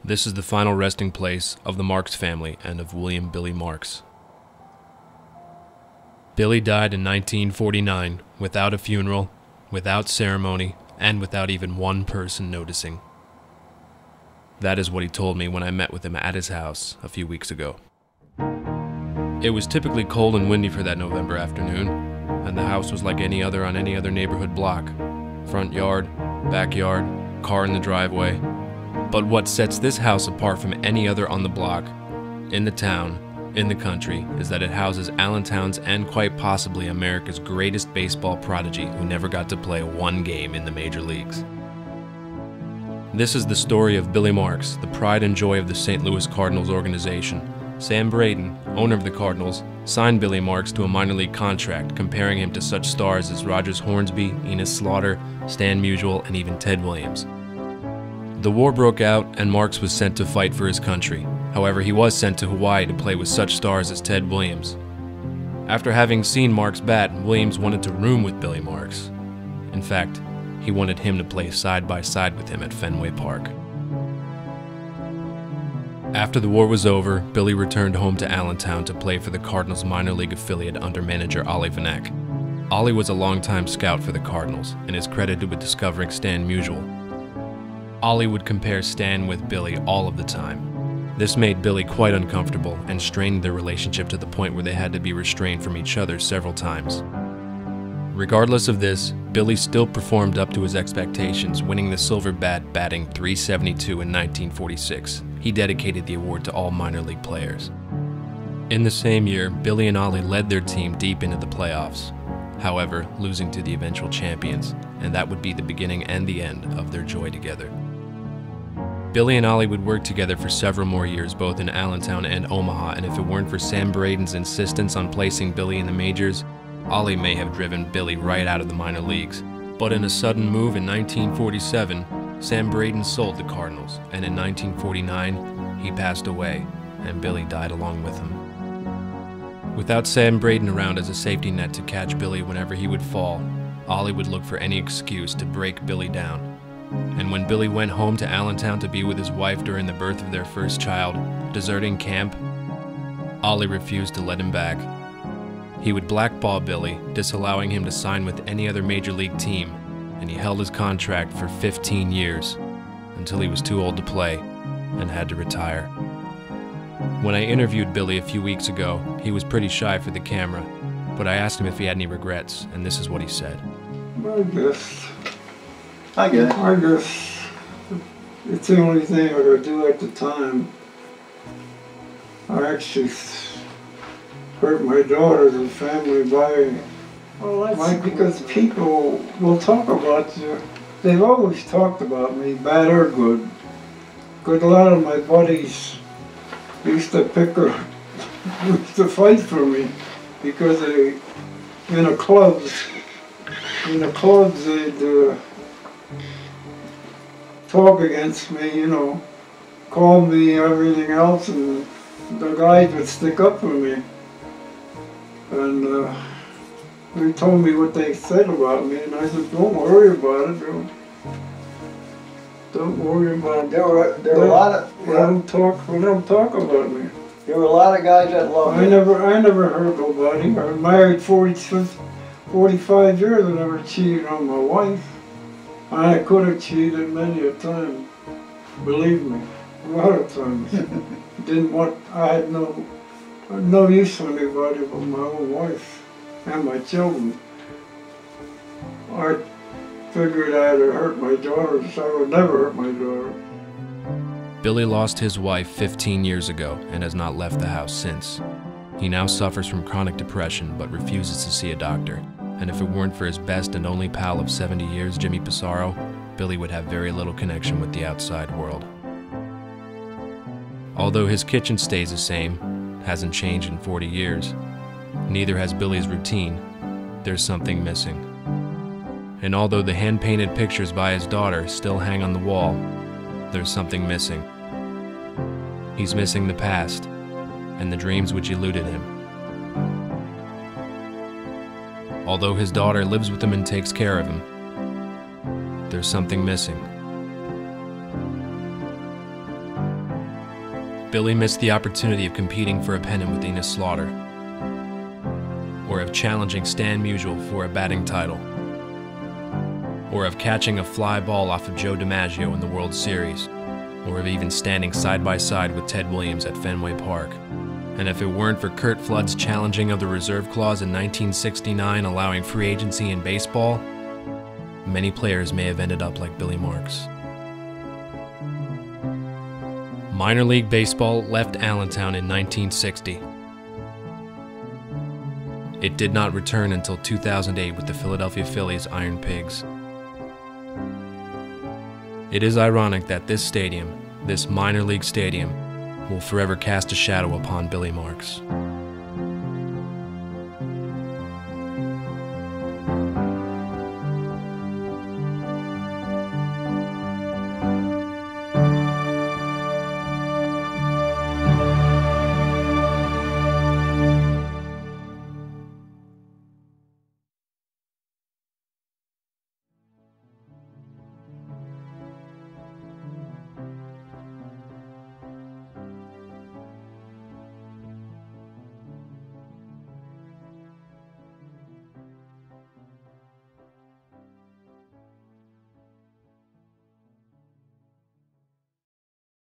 This is the final resting place of the Marks family and of William Billy Marks. Billy died in 1949 without a funeral, without ceremony, and without even one person noticing. That is what he told me when I met with him at his house a few weeks ago. It was typically cold and windy for that November afternoon, and the house was like any other on any other neighborhood block. Front yard, backyard, car in the driveway. But what sets this house apart from any other on the block, in the town, in the country, is that it houses Allentown's and quite possibly America's greatest baseball prodigy who never got to play one game in the major leagues. This is the story of Billy Marks, the pride and joy of the St. Louis Cardinals organization. Sam Braden, owner of the Cardinals, signed Billy Marks to a minor league contract, comparing him to such stars as Rogers Hornsby, Enos Slaughter, Stan Musial, and even Ted Williams. The war broke out, and Marks was sent to fight for his country. However, he was sent to Hawaii to play with such stars as Ted Williams. After having seen Marks bat, Williams wanted to room with Billy Marks. In fact, he wanted him to play side by side with him at Fenway Park. After the war was over, Billy returned home to Allentown to play for the Cardinals minor league affiliate under manager Ollie Vanek. Ollie was a longtime scout for the Cardinals and is credited with discovering Stan Musial. Ollie would compare Stan with Billy all of the time. This made Billy quite uncomfortable and strained their relationship to the point where they had to be restrained from each other several times. Regardless of this, Billy still performed up to his expectations, winning the Silver Bat batting .372 in 1946. He dedicated the award to all minor league players. In the same year, Billy and Ollie led their team deep into the playoffs, however, losing to the eventual champions, and that would be the beginning and the end of their joy together. Billy and Ollie would work together for several more years, both in Allentown and Omaha, and if it weren't for Sam Braden's insistence on placing Billy in the majors, Ollie may have driven Billy right out of the minor leagues. But in a sudden move in 1947, Sam Braden sold the Cardinals, and in 1949, he passed away, and Billy died along with him. Without Sam Braden around as a safety net to catch Billy whenever he would fall, Ollie would look for any excuse to break Billy down. And when Billy went home to Allentown to be with his wife during the birth of their first child, deserting camp, Ollie refused to let him back. He would blackball Billy, disallowing him to sign with any other major league team, and he held his contract for 15 years, until he was too old to play and had to retire. When I interviewed Billy a few weeks ago, he was pretty shy for the camera, but I asked him if he had any regrets, and this is what he said. I guess it's the only thing I could do at the time. I actually hurt my daughters and family because people will talk about you. They've always talked about me, bad or good. Because a lot of my buddies used to fight for me because in the clubs they'd talk against me, you know, call me everything else, and the guys would stick up for me. And they told me what they said about me, and I said, don't worry about it. Don't worry about it. There were a lot of Let them talk about me. There were a lot of guys that loved me. I never hurt nobody. I was married 45 years. I never cheated on my wife. I could have cheated many a time. Believe me, a lot of times. I had no use for anybody but my own wife and my children. I figured I'd hurt my daughters, so I would never hurt my daughter. Billy lost his wife 15 years ago and has not left the house since. He now suffers from chronic depression but refuses to see a doctor. And if it weren't for his best and only pal of 70 years, Jimmy Pissarro, Billy would have very little connection with the outside world. Although his kitchen stays the same, hasn't changed in 40 years, neither has Billy's routine. There's something missing. And although the hand-painted pictures by his daughter still hang on the wall, there's something missing. He's missing the past and the dreams which eluded him. Although his daughter lives with him and takes care of him, there's something missing. Billy missed the opportunity of competing for a pennant with Enos Slaughter, or of challenging Stan Musial for a batting title, or of catching a fly ball off of Joe DiMaggio in the World Series, or of even standing side by side with Ted Williams at Fenway Park. And if it weren't for Curt Flood's challenging of the reserve clause in 1969 allowing free agency in baseball, many players may have ended up like Billy Marks. Minor League Baseball left Allentown in 1960. It did not return until 2008 with the Philadelphia Phillies' Iron Pigs. It is ironic that this stadium, this minor league stadium, will forever cast a shadow upon Billy Marks.